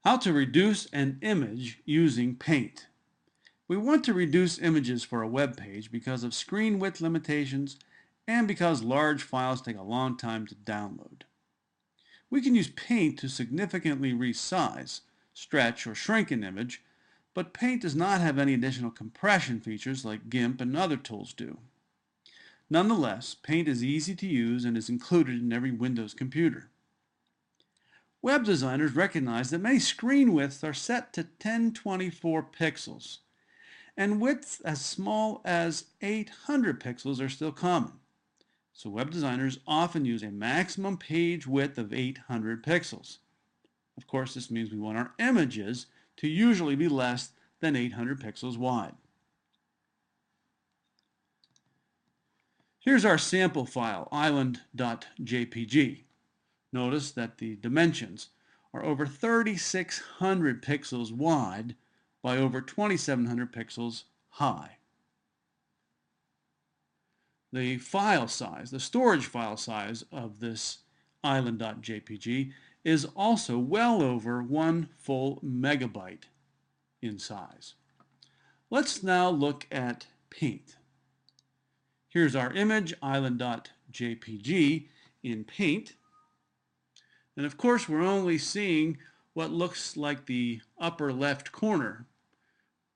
How to reduce an image using Paint. We want to reduce images for a web page because of screen width limitations and because large files take a long time to download. We can use Paint to significantly resize, stretch, or shrink an image, but Paint does not have any additional compression features like GIMP and other tools do. Nonetheless, Paint is easy to use and is included in every Windows computer. Web designers recognize that many screen widths are set to 1024 pixels, and widths as small as 800 pixels are still common. So web designers often use a maximum page width of 800 pixels. Of course, this means we want our images to usually be less than 800 pixels wide. Here's our sample file, island.jpg. Notice that the dimensions are over 3,600 pixels wide by over 2,700 pixels high. The file size, the storage file size of this island.jpg is also well over 1 full megabyte in size. Let's now look at Paint. Here's our image, island.jpg in Paint. And of course, we're only seeing what looks like the upper left corner.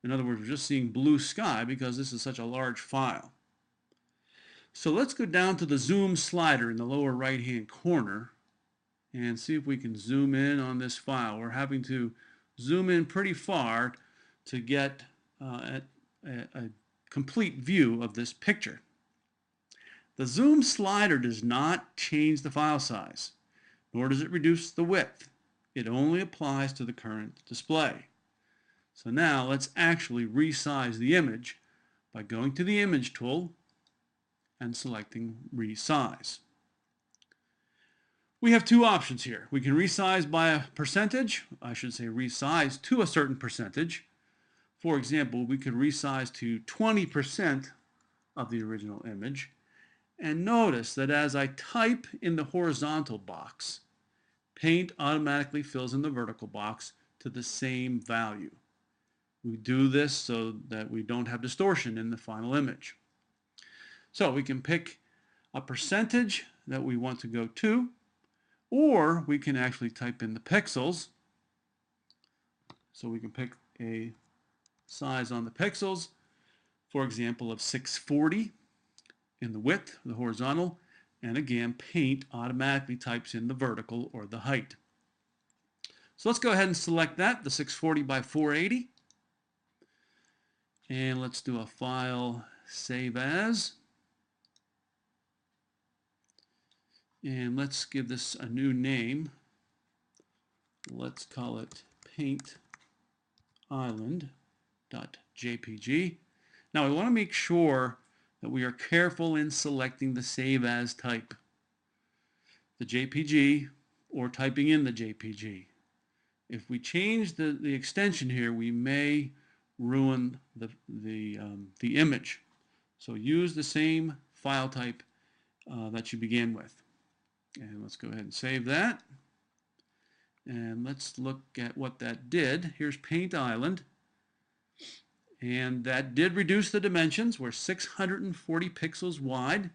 In other words, we're just seeing blue sky because this is such a large file. So let's go down to the zoom slider in the lower right-hand corner and see if we can zoom in on this file. We're having to zoom in pretty far to get a complete view of this picture. The zoom slider does not change the file size, nor does it reduce the width. It only applies to the current display. So now let's actually resize the image by going to the Image tool and selecting Resize. We have two options here. We can resize by a percentage. I should say resize to a certain percentage. For example, we could resize to 20% of the original image. And notice that as I type in the horizontal box, Paint automatically fills in the vertical box to the same value. We do this so that we don't have distortion in the final image. So we can pick a percentage that we want to go to, or we can actually type in the pixels. So we can pick a size on the pixels, for example, of 640 in the width, the horizontal, and again, Paint automatically types in the vertical or the height. So let's go ahead and select that, the 640 by 480. And let's do a file save as. And let's give this a new name. Let's call it Paint Island.jpg. Now we want to make sure that we are careful in selecting the Save As type, the JPG, or typing in the JPG. If we change the extension here, we may ruin the image. So use the same file type that you began with. And let's go ahead and save that. And let's look at what that did. Here's Paint Island. And that did reduce the dimensions. We're 640 pixels wide.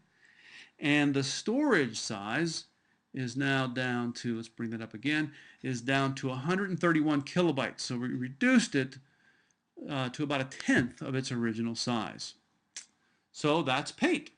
And the storage size is now down to, let's bring that up again, is down to 131 kilobytes. So we reduced it to about 1/10 of its original size. So that's Paint.